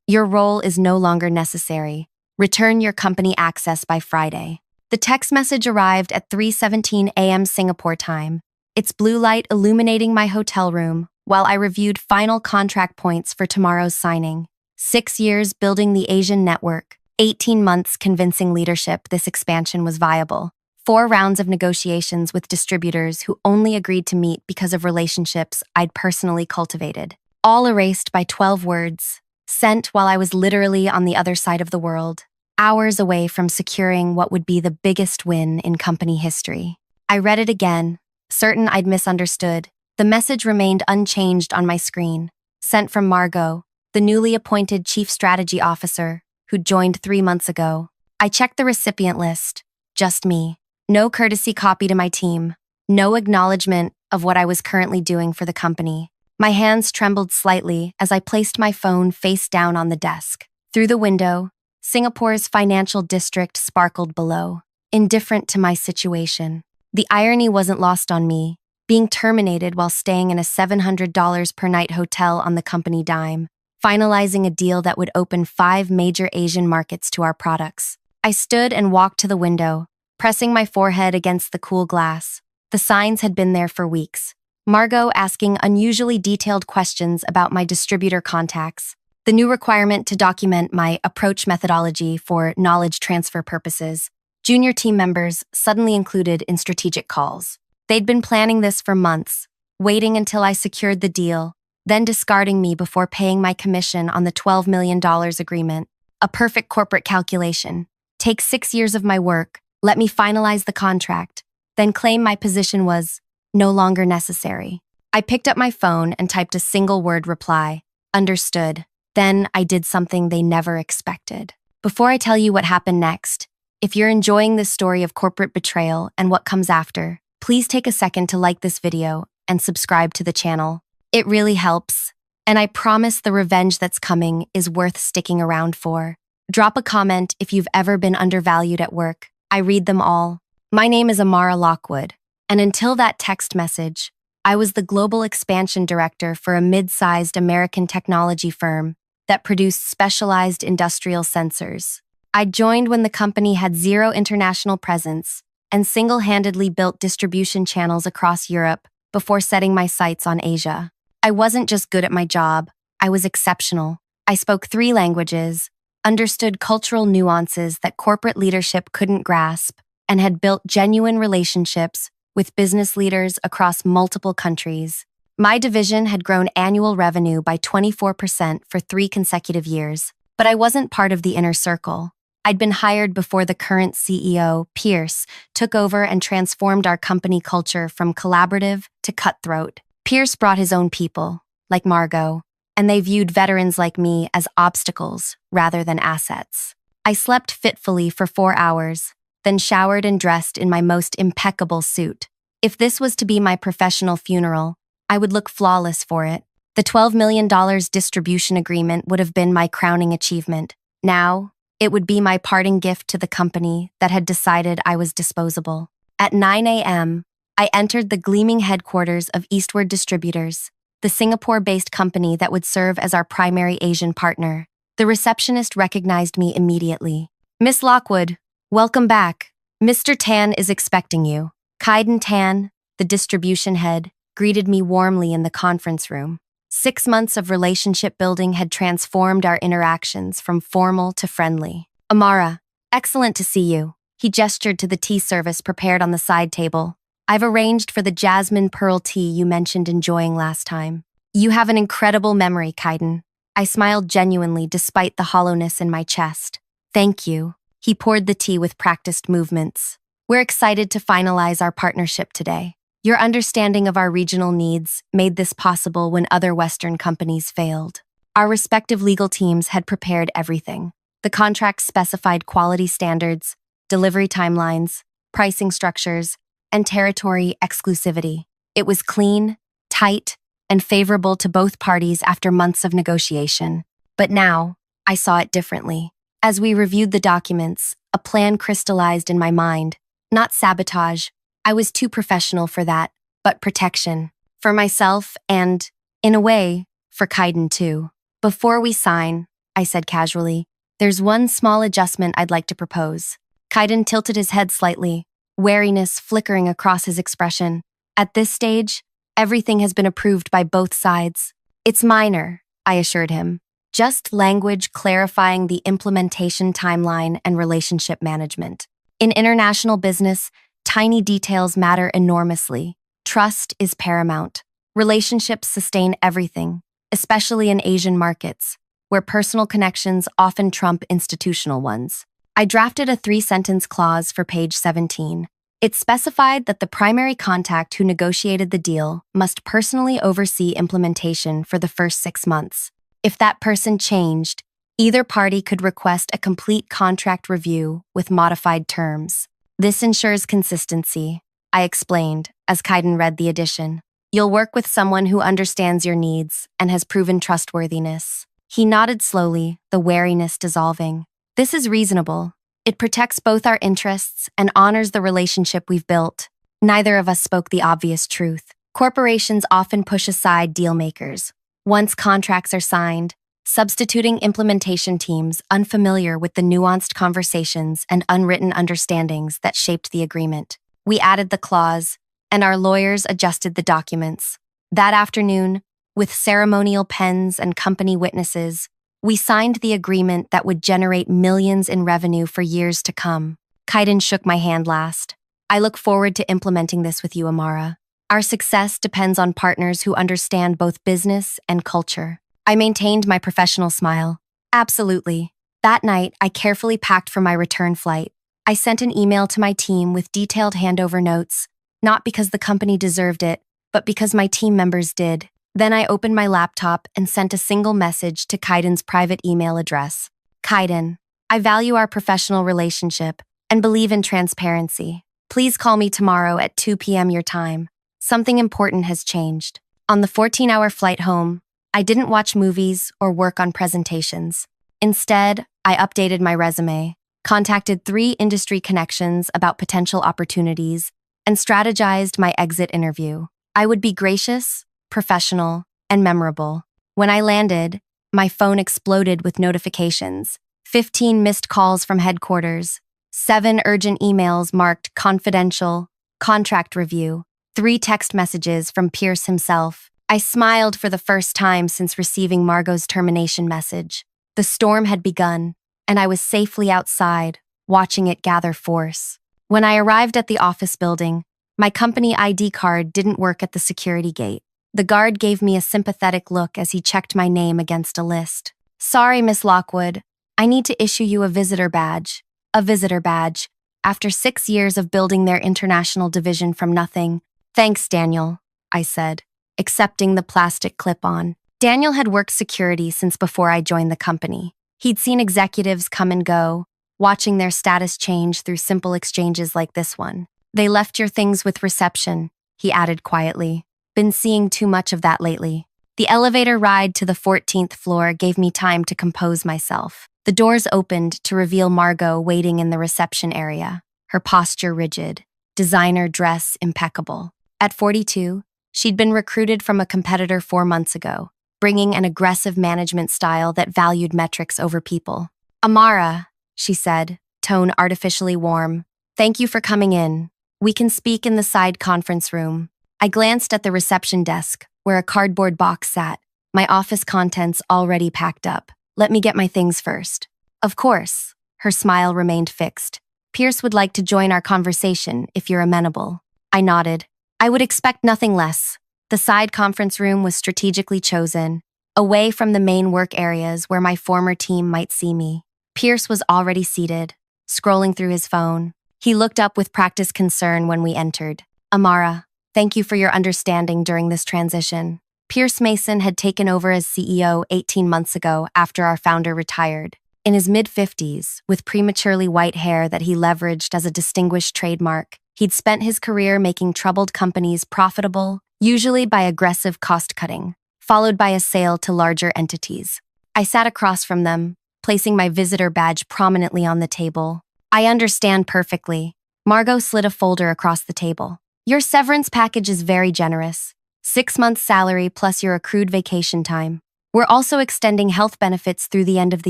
Your role is no longer necessary. Return your company access by Friday. The text message arrived at 3:17 a.m. Singapore time, its blue light illuminating my hotel room while I reviewed final contract points for tomorrow's signing. 6 years building the Asian network, 18 months convincing leadership this expansion was viable, 4 rounds of negotiations with distributors who only agreed to meet because of relationships I'd personally cultivated, all erased by 12 words, sent while I was literally on the other side of the world, hours away from securing what would be the biggest win in company history. I read it again, certain I'd misunderstood. The message remained unchanged on my screen, sent from Margot, the newly appointed Chief Strategy Officer, who'd joined 3 months ago. I checked the recipient list. Just me. No courtesy copy to my team. No acknowledgement of what I was currently doing for the company. My hands trembled slightly as I placed my phone face down on the desk. Through the window, Singapore's financial district sparkled below, indifferent to my situation. The irony wasn't lost on me, being terminated while staying in a $700 per night hotel on the company dime, finalizing a deal that would open 5 major Asian markets to our products. I stood and walked to the window, pressing my forehead against the cool glass. The signs had been there for weeks. Margot asking unusually detailed questions about my distributor contacts, the new requirement to document my approach methodology for knowledge transfer purposes, junior team members suddenly included in strategic calls. They'd been planning this for months, waiting until I secured the deal, then discarding me before paying my commission on the $12 million agreement. A perfect corporate calculation. Take 6 years of my work, let me finalize the contract, then claim my position was no longer necessary. I picked up my phone and typed a single-word reply, understood. Then I did something they never expected. Before I tell you what happened next, if you're enjoying this story of corporate betrayal and what comes after, please take a second to like this video and subscribe to the channel. It really helps, and I promise the revenge that's coming is worth sticking around for. Drop a comment if you've ever been undervalued at work. I read them all. My name is Amara Lockwood, and until that text message, I was the global expansion director for a mid-sized American technology firm that produced specialized industrial sensors. I joined when the company had 0 international presence and single-handedly built distribution channels across Europe before setting my sights on Asia. I wasn't just good at my job, I was exceptional. I spoke 3 languages, understood cultural nuances that corporate leadership couldn't grasp, and had built genuine relationships with business leaders across multiple countries. My division had grown annual revenue by 24% for 3 consecutive years, but I wasn't part of the inner circle. I'd been hired before the current CEO, Pierce, took over and transformed our company culture from collaborative to cutthroat. Pierce brought his own people, like Margot, and they viewed veterans like me as obstacles rather than assets. I slept fitfully for 4 hours, then showered and dressed in my most impeccable suit. If this was to be my professional funeral, I would look flawless for it. The $12 million distribution agreement would have been my crowning achievement. Now, it would be my parting gift to the company that had decided I was disposable. At 9 a.m., I entered the gleaming headquarters of Eastward Distributors, the Singapore-based company that would serve as our primary Asian partner. The receptionist recognized me immediately. "Miss Lockwood, welcome back. Mr. Tan is expecting you." Kaiden Tan, the distribution head, greeted me warmly in the conference room. 6 months of relationship building had transformed our interactions from formal to friendly. "Amara, excellent to see you." He gestured to the tea service prepared on the side table. "I've arranged for the jasmine pearl tea you mentioned enjoying last time." "You have an incredible memory, Kaiden." I smiled genuinely despite the hollowness in my chest. "Thank you." He poured the tea with practiced movements. "We're excited to finalize our partnership today. Your understanding of our regional needs made this possible when other Western companies failed. Our respective legal teams had prepared everything. The contract specified quality standards, delivery timelines, pricing structures, and territory exclusivity. It was clean, tight, and favorable to both parties after months of negotiation. But now, I saw it differently. As we reviewed the documents, a plan crystallized in my mind. Not sabotage. I was too professional for that, but protection. For myself and, in a way, for Kaiden too. "Before we sign, I said casually. There's one small adjustment I'd like to propose. Kaiden tilted his head slightly, wariness flickering across his expression. At this stage, everything has been approved by both sides. It's minor, I assured him. Just language clarifying the implementation timeline and relationship management. In international business, tiny details matter enormously. Trust is paramount. Relationships sustain everything, especially in Asian markets, where personal connections often trump institutional ones. I drafted a 3-sentence clause for page 17. It specified that the primary contact who negotiated the deal must personally oversee implementation for the first 6 months. If that person changed, either party could request a complete contract review with modified terms. This ensures consistency, I explained as Kaiden read the addition. You'll work with someone who understands your needs and has proven trustworthiness. He nodded slowly, the wariness dissolving. This is reasonable. It protects both our interests and honors the relationship we've built. Neither of us spoke the obvious truth. Corporations often push aside deal-makers. Once contracts are signed, substituting implementation teams unfamiliar with the nuanced conversations and unwritten understandings that shaped the agreement. We added the clause, and our lawyers adjusted the documents. That afternoon, with ceremonial pens and company witnesses, we signed the agreement that would generate millions in revenue for years to come. Kaiden shook my hand last. I look forward to implementing this with you, Amara. Our success depends on partners who understand both business and culture. I maintained my professional smile. Absolutely. That night, I carefully packed for my return flight. I sent an email to my team with detailed handover notes, not because the company deserved it, but because my team members did. Then I opened my laptop and sent a single message to Kaiden's private email address. Kaiden, I value our professional relationship and believe in transparency. Please call me tomorrow at 2 p.m. your time. Something important has changed. On the 14-hour flight home, I didn't watch movies or work on presentations. Instead, I updated my resume, contacted 3 industry connections about potential opportunities, and strategized my exit interview. I would be gracious, professional, and memorable. When I landed, my phone exploded with notifications. 15 missed calls from headquarters, 7 urgent emails marked confidential, contract review, 3 text messages from Pierce himself. I smiled for the first time since receiving Margot's termination message. The storm had begun, and I was safely outside, watching it gather force. When I arrived at the office building, my company ID card didn't work at the security gate. The guard gave me a sympathetic look as he checked my name against a list. Sorry, Miss Lockwood. I need to issue you a visitor badge. A visitor badge. After 6 years of building their international division from nothing. Thanks, Daniel, I said, accepting the plastic clip-on. Daniel had worked security since before I joined the company. He'd seen executives come and go, watching their status change through simple exchanges like this one. They left your things with reception, he added quietly. Been seeing too much of that lately. The elevator ride to the 14th floor gave me time to compose myself. The doors opened to reveal Margot waiting in the reception area, her posture rigid, designer dress impeccable. At 42, she'd been recruited from a competitor 4 months ago, bringing an aggressive management style that valued metrics over people. Amara, she said, tone artificially warm. Thank you for coming in. We can speak in the side conference room. I glanced at the reception desk, where a cardboard box sat, my office contents already packed up. Let me get my things first. Of course. Her smile remained fixed. Pierce would like to join our conversation if you're amenable. I nodded. I would expect nothing less. The side conference room was strategically chosen, away from the main work areas where my former team might see me. Pierce was already seated, scrolling through his phone. He looked up with practiced concern when we entered. Amara, thank you for your understanding during this transition. Pierce Mason had taken over as CEO 18 months ago after our founder retired. In his mid-50s, with prematurely white hair that he leveraged as a distinguished trademark, he'd spent his career making troubled companies profitable, usually by aggressive cost-cutting, followed by a sale to larger entities. I sat across from them, placing my visitor badge prominently on the table. I understand perfectly. Margot slid a folder across the table. Your severance package is very generous. 6 months' salary plus your accrued vacation time. We're also extending health benefits through the end of the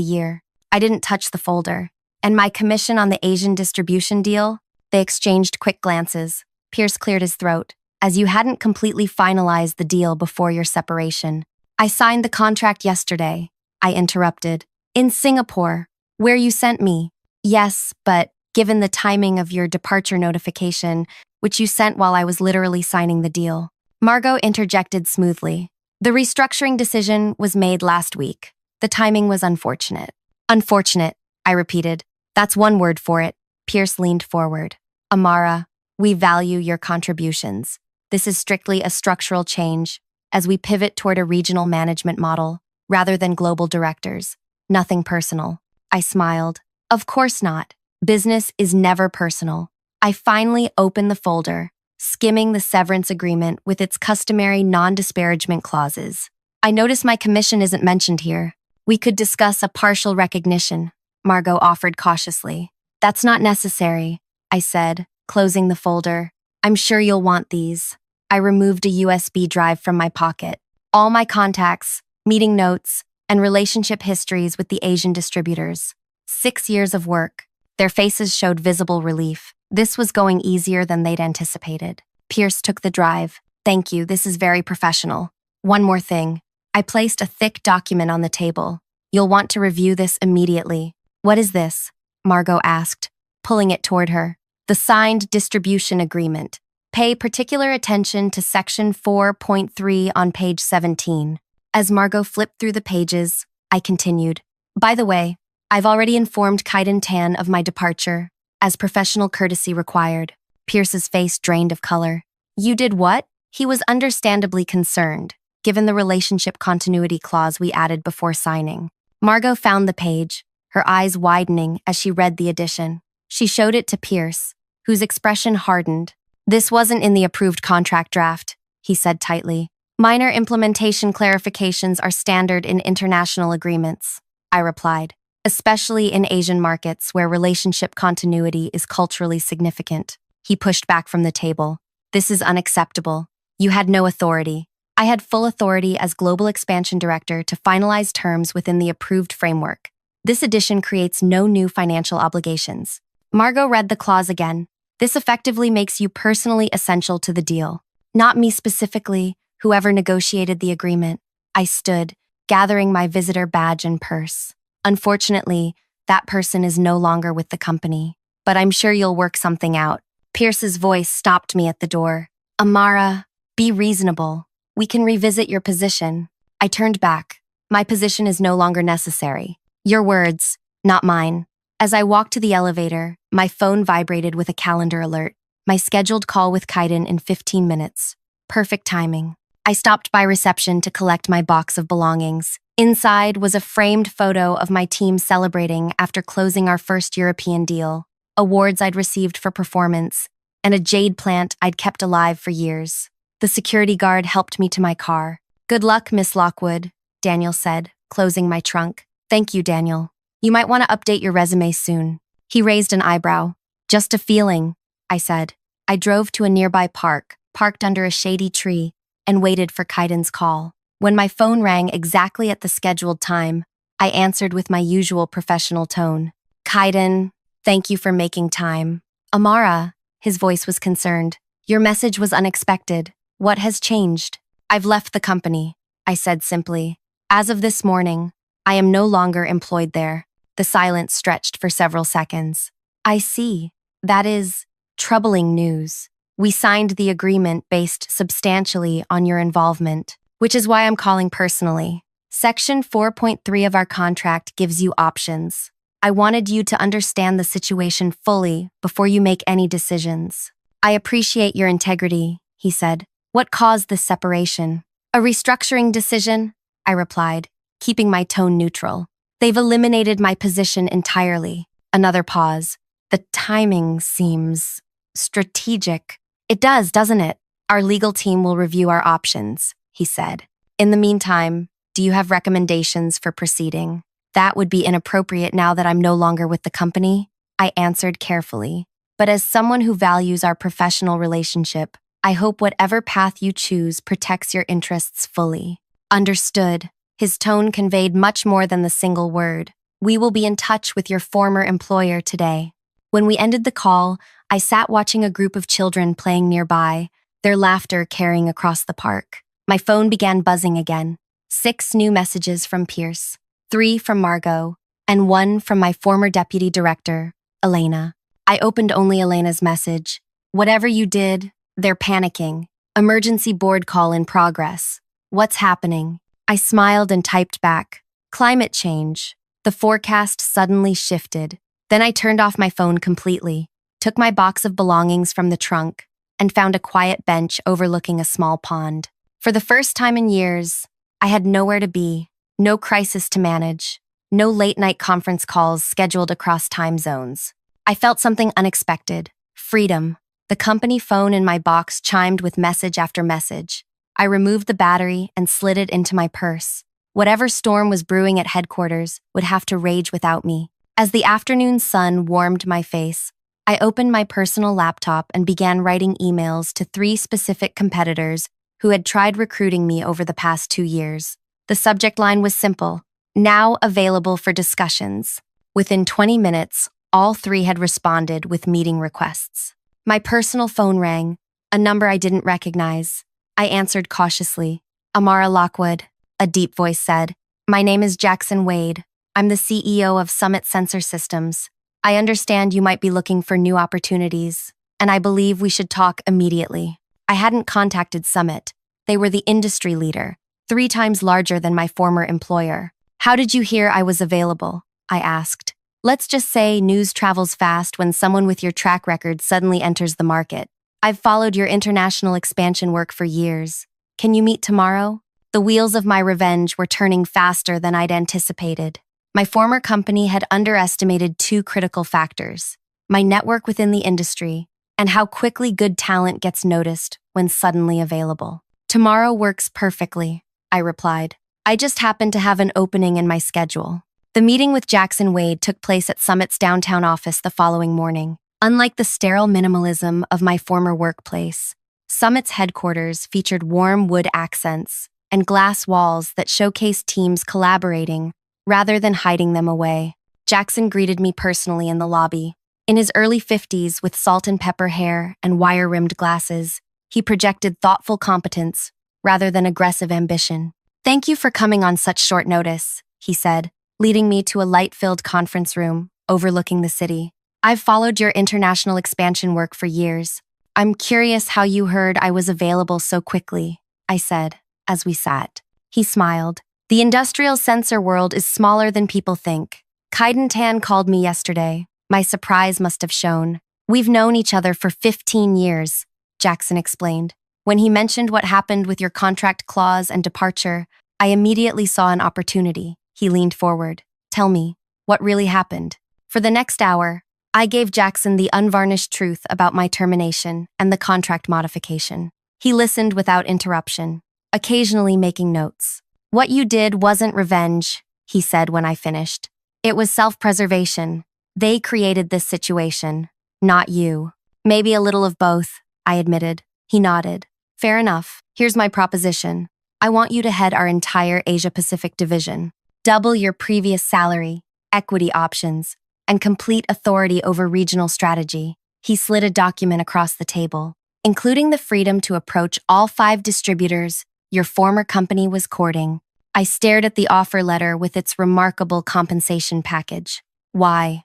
year. I didn't touch the folder. And my commission on the Asian distribution deal? They exchanged quick glances. Pierce cleared his throat. As you hadn't completely finalized the deal before your separation. I signed the contract yesterday. I interrupted. In Singapore, where you sent me. Yes, but given the timing of your departure notification, which you sent while I was literally signing the deal. Margot interjected smoothly. The restructuring decision was made last week. The timing was unfortunate. Unfortunate, I repeated. That's one word for it. Pierce leaned forward. Amara, we value your contributions. This is strictly a structural change as we pivot toward a regional management model rather than global directors. Nothing personal. I smiled. Of course not. Business is never personal. I finally opened the folder, skimming the severance agreement with its customary non-disparagement clauses. I notice my commission isn't mentioned here. We could discuss a partial recognition, Margot offered cautiously. That's not necessary, I said, closing the folder. I'm sure you'll want these. I removed a USB drive from my pocket. All my contacts, meeting notes, and relationship histories with the Asian distributors. 6 years of work. Their faces showed visible relief. This was going easier than they'd anticipated. Pierce took the drive. Thank you, this is very professional. One more thing. I placed a thick document on the table. You'll want to review this immediately. What is this? Margot asked, pulling it toward her. The signed distribution agreement. Pay particular attention to section 4.3 on page 17. As Margot flipped through the pages, I continued. By the way, I've already informed Kaiden Tan of my departure, as professional courtesy required. Pierce's face drained of color. You did what? He was understandably concerned, given the relationship continuity clause we added before signing. Margot found the page, her eyes widening as she read the addition. She showed it to Pierce, whose expression hardened. This wasn't in the approved contract draft, he said tightly. Minor implementation clarifications are standard in international agreements, I replied, especially in Asian markets where relationship continuity is culturally significant. He pushed back from the table. This is unacceptable. You had no authority. I had full authority as Global Expansion Director to finalize terms within the approved framework. This addition creates no new financial obligations. Margot read the clause again. This effectively makes you personally essential to the deal. Not me specifically, whoever negotiated the agreement. I stood, gathering my visitor badge and purse. Unfortunately, that person is no longer with the company. But I'm sure you'll work something out. Pierce's voice stopped me at the door. Amara, be reasonable. We can revisit your position. I turned back. My position is no longer necessary. Your words, not mine. As I walked to the elevator, my phone vibrated with a calendar alert. My scheduled call with Kaiden in 15 minutes. Perfect timing. I stopped by reception to collect my box of belongings. Inside was a framed photo of my team celebrating after closing our first European deal, awards I'd received for performance, and a jade plant I'd kept alive for years. The security guard helped me to my car. Good luck, Miss Lockwood, Daniel said, closing my trunk. Thank you, Daniel. You might want to update your resume soon. He raised an eyebrow. Just a feeling, I said. I drove to a nearby park, parked under a shady tree, and waited for Kaiden's call. When my phone rang exactly at the scheduled time, I answered with my usual professional tone. Kaiden, thank you for making time. Amara, his voice was concerned. Your message was unexpected. What has changed? I've left the company, I said simply. As of this morning, I am no longer employed there. The silence stretched for several seconds. I see. That is troubling news. We signed the agreement based substantially on your involvement, which is why I'm calling personally. Section 4.3 of our contract gives you options. I wanted you to understand the situation fully before you make any decisions. I appreciate your integrity, he said. What caused this separation? A restructuring decision, I replied, keeping my tone neutral. They've eliminated my position entirely. Another pause. The timing seems strategic. It does, doesn't it? Our legal team will review our options, he said. In the meantime, do you have recommendations for proceeding? That would be inappropriate now that I'm no longer with the company, I answered carefully. But as someone who values our professional relationship, I hope whatever path you choose protects your interests fully. Understood, His tone conveyed much more than the single word. "We will be in touch with your former employer today." When we ended the call, I sat watching a group of children playing nearby, their laughter carrying across the park. My phone began buzzing again. 6 new messages from Pierce, 3 from Margot, and 1 from my former deputy director, Elena. I opened only Elena's message. "Whatever you did, they're panicking. Emergency board call in progress. What's happening?" I smiled and typed back, "Climate change." The forecast suddenly shifted. Then I turned off my phone completely, took my box of belongings from the trunk, and found a quiet bench overlooking a small pond. For the first time in years, I had nowhere to be, no crisis to manage, no late-night conference calls scheduled across time zones. I felt something unexpected: freedom. The company phone in my box chimed with message after message. I removed the battery and slid it into my purse. Whatever storm was brewing at headquarters would have to rage without me. As the afternoon sun warmed my face, I opened my personal laptop and began writing emails to 3 specific competitors who had tried recruiting me over the past 2 years. The subject line was simple: "Now available for discussions." Within 20 minutes, all 3 had responded with meeting requests. My personal phone rang, a number I didn't recognize. I answered cautiously. "Amara Lockwood," a deep voice said. "My name is Jackson Wade. I'm the CEO of Summit Sensor Systems. I understand you might be looking for new opportunities, and I believe we should talk immediately." I hadn't contacted Summit. They were the industry leader, 3 times larger than my former employer. "How did you hear I was available?" I asked. "Let's just say news travels fast when someone with your track record suddenly enters the market. I've followed your international expansion work for years. Can you meet tomorrow?" The wheels of my revenge were turning faster than I'd anticipated. My former company had underestimated 2 critical factors: my network within the industry and how quickly good talent gets noticed when suddenly available. "Tomorrow works perfectly," I replied. "I just happen to have an opening in my schedule." The meeting with Jackson Wade took place at Summit's downtown office the following morning. Unlike the sterile minimalism of my former workplace, Summit's headquarters featured warm wood accents and glass walls that showcased teams collaborating rather than hiding them away. Jackson greeted me personally in the lobby. In his early 50s, with salt and pepper hair and wire-rimmed glasses, he projected thoughtful competence rather than aggressive ambition. "Thank you for coming on such short notice," he said, leading me to a light-filled conference room overlooking the city. "I've followed your international expansion work for years. I'm curious how you heard I was available so quickly," I said, as we sat. He smiled. "The industrial sensor world is smaller than people think. Kaiden Tan called me yesterday. My surprise must have shown. We've known each other for 15 years, Jackson explained. "When he mentioned what happened with your contract clause and departure, I immediately saw an opportunity." He leaned forward. "Tell me, what really happened?" For the next hour, I gave Jackson the unvarnished truth about my termination and the contract modification. He listened without interruption, occasionally making notes. "What you did wasn't revenge," he said when I finished. "It was self-preservation. They created this situation, not you." "Maybe a little of both," I admitted. He nodded. "Fair enough. Here's my proposition. I want you to head our entire Asia-Pacific division. Double your previous salary, equity options, and complete authority over regional strategy." He slid a document across the table, "including the freedom to approach all 5 distributors your former company was courting." I stared at the offer letter with its remarkable compensation package. Why?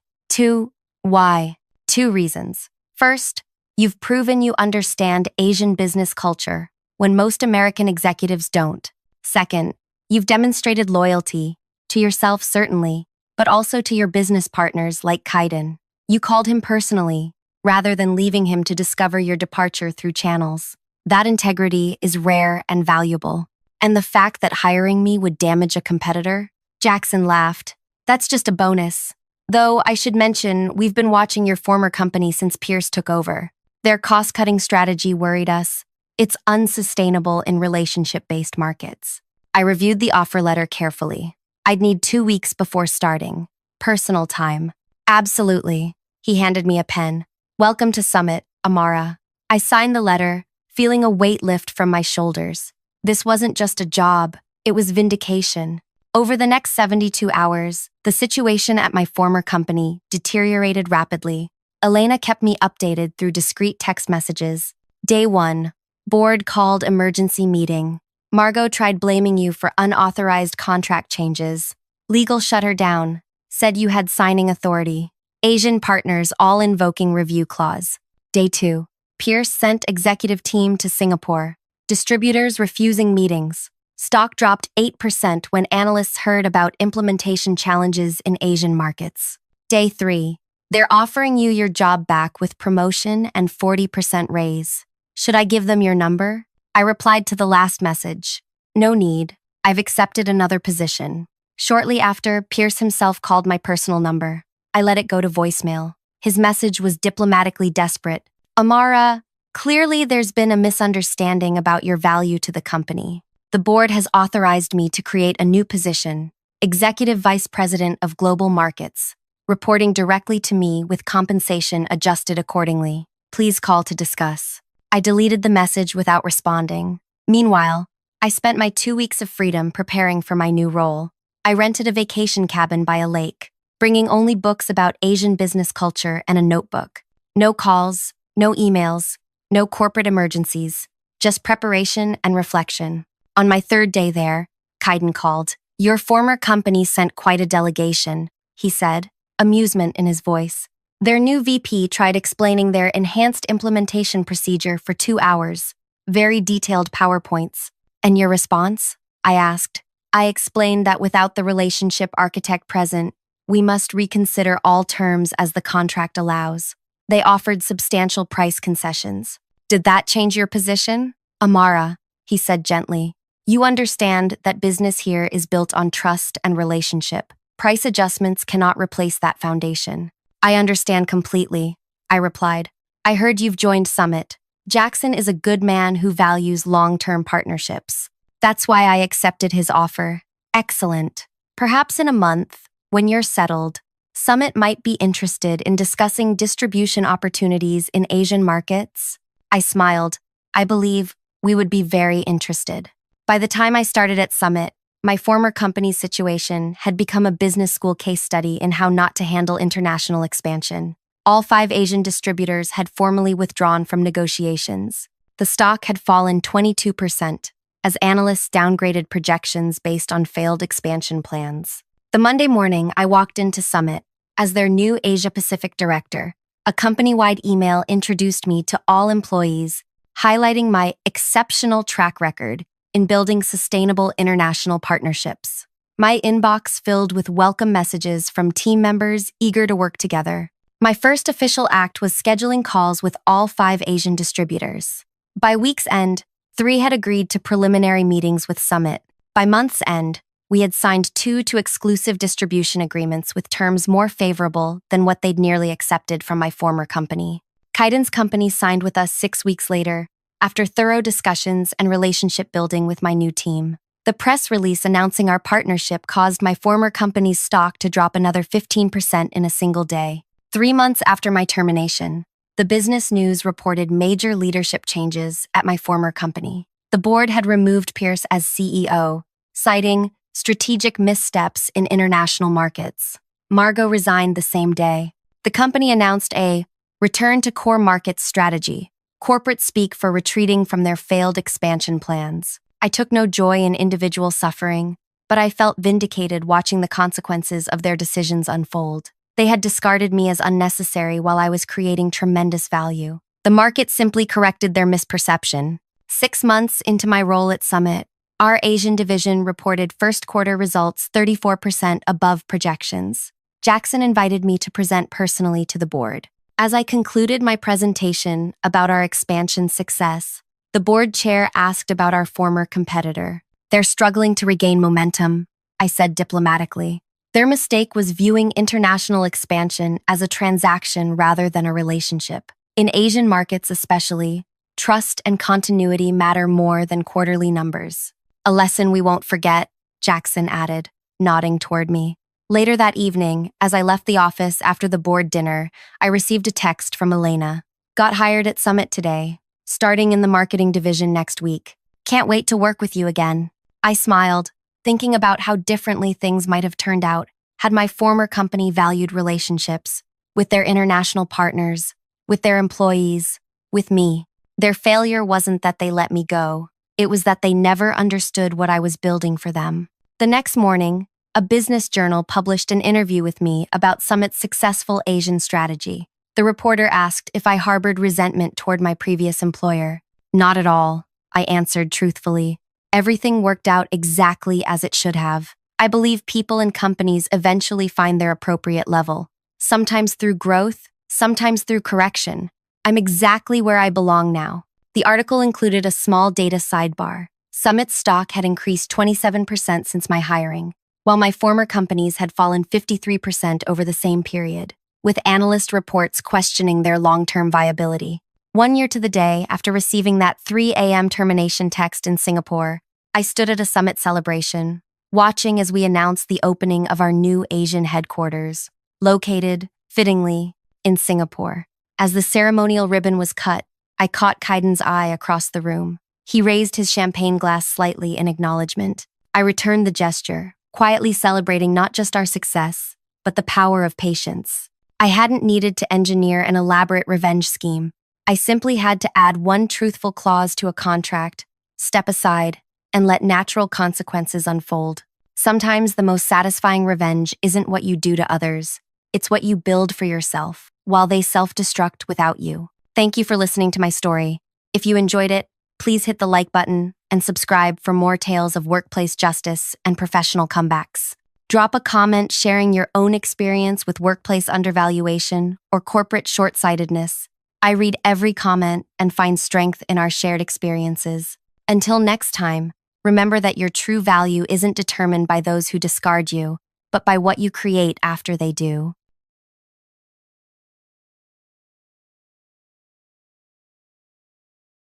Why? 2 reasons. First, you've proven you understand Asian business culture when most American executives don't. Second, you've demonstrated loyalty, to yourself certainly, but also to your business partners like Kaiden. You called him personally, rather than leaving him to discover your departure through channels. That integrity is rare and valuable. And the fact that hiring me would damage a competitor? Jackson laughed. "That's just a bonus. Though I should mention, we've been watching your former company since Pierce took over. Their cost-cutting strategy worried us. It's unsustainable in relationship-based markets." I reviewed the offer letter carefully. I'd need 2 weeks before starting. Personal time. "Absolutely." He handed me a pen. "Welcome to Summit, Amara." I signed the letter, feeling a weight lift from my shoulders. This wasn't just a job, it was vindication. Over the next 72 hours, the situation at my former company deteriorated rapidly. Elena kept me updated through discreet text messages. Day 1. Board called emergency meeting. Margot tried blaming you for unauthorized contract changes. Legal shut her down, said you had signing authority. Asian partners all invoking review clause. Day 2. Pierce sent executive team to Singapore. Distributors refusing meetings. Stock dropped 8% when analysts heard about implementation challenges in Asian markets. Day 3. They're offering you your job back with promotion and 40% raise. Should I give them your number? I replied to the last message. No need. I've accepted another position. Shortly after, Pierce himself called my personal number. I let it go to voicemail. His message was diplomatically desperate. Amara, clearly there's been a misunderstanding about your value to the company. The board has authorized me to create a new position, Executive Vice President of Global Markets, reporting directly to me with compensation adjusted accordingly. Please call to discuss. I deleted the message without responding. Meanwhile, I spent my 2 weeks of freedom preparing for my new role. I rented a vacation cabin by a lake, bringing only books about Asian business culture and a notebook. No calls, no emails, no corporate emergencies, just preparation and reflection. On my 3rd day there, Kaiden called. Your former company sent quite a delegation, he said, amusement in his voice. Their new VP tried explaining their enhanced implementation procedure for 2 hours, very detailed PowerPoints. And your response? I asked. I explained that without the relationship architect present, we must reconsider all terms as the contract allows. They offered substantial price concessions. Did that change your position? Amara, he said gently. You understand that business here is built on trust and relationship. Price adjustments cannot replace that foundation. I understand completely, I replied. I heard you've joined Summit. Jackson is a good man who values long-term partnerships. That's why I accepted his offer. Excellent. Perhaps in a month, when you're settled, Summit might be interested in discussing distribution opportunities in Asian markets. I smiled. I believe we would be very interested. By the time I started at Summit, my former company's situation had become a business school case study in how not to handle international expansion. All 5 Asian distributors had formally withdrawn from negotiations. The stock had fallen 22%, as analysts downgraded projections based on failed expansion plans. The Monday morning, I walked into Summit as their new Asia-Pacific director. A company-wide email introduced me to all employees, highlighting my exceptional track record in building sustainable international partnerships. My inbox filled with welcome messages from team members eager to work together. My first official act was scheduling calls with all 5 Asian distributors. By week's end, 3 had agreed to preliminary meetings with Summit. By month's end, we had signed 2 to exclusive distribution agreements with terms more favorable than what they'd nearly accepted from my former company. Kaiden's company signed with us 6 weeks later, after thorough discussions and relationship building with my new team. The press release announcing our partnership caused my former company's stock to drop another 15% in a single day. 3 months after my termination, the business news reported major leadership changes at my former company. The board had removed Pierce as CEO, citing strategic missteps in international markets. Margot resigned the same day. The company announced a return to core markets strategy, corporate speak for retreating from their failed expansion plans. I took no joy in individual suffering, but I felt vindicated watching the consequences of their decisions unfold. They had discarded me as unnecessary while I was creating tremendous value. The market simply corrected their misperception. 6 months into my role at Summit, our Asian division reported first quarter results 34% above projections. Jackson invited me to present personally to the board. As I concluded my presentation about our expansion success, the board chair asked about our former competitor. They're struggling to regain momentum, I said diplomatically. Their mistake was viewing international expansion as a transaction rather than a relationship. In Asian markets especially, trust and continuity matter more than quarterly numbers. A lesson we won't forget, Jackson added, nodding toward me. Later that evening, as I left the office after the board dinner, I received a text from Elena. Got hired at Summit today, starting in the marketing division next week. Can't wait to work with you again. I smiled. thinking about how differently things might have turned out had my former company valued relationships with their international partners, with their employees, with me. Their failure wasn't that they let me go. It was that they never understood what I was building for them. The next morning, a business journal published an interview with me about Summit's successful Asian strategy. The reporter asked if I harbored resentment toward my previous employer. Not at all, I answered truthfully. Everything worked out exactly as it should have. I believe people and companies eventually find their appropriate level, sometimes through growth, sometimes through correction. I'm exactly where I belong now. The article included a small data sidebar. Summit's stock had increased 27% since my hiring, while my former companies had fallen 53% over the same period, with analyst reports questioning their long-term viability. 1 year to the day after receiving that 3 a.m. termination text in Singapore, I stood at a Summit celebration, watching as we announced the opening of our new Asian headquarters, located, fittingly, in Singapore. As the ceremonial ribbon was cut, I caught Kaiden's eye across the room. He raised his champagne glass slightly in acknowledgement. I returned the gesture, quietly celebrating not just our success, but the power of patience. I hadn't needed to engineer an elaborate revenge scheme. I simply had to add one truthful clause to a contract, step aside, and let natural consequences unfold. Sometimes the most satisfying revenge isn't what you do to others. It's what you build for yourself, while they self-destruct without you. Thank you for listening to my story. If you enjoyed it, please hit the like button and subscribe for more tales of workplace justice and professional comebacks. Drop a comment sharing your own experience with workplace undervaluation or corporate short-sightedness. I read every comment and find strength in our shared experiences. Until next time, remember that your true value isn't determined by those who discard you, but by what you create after they do.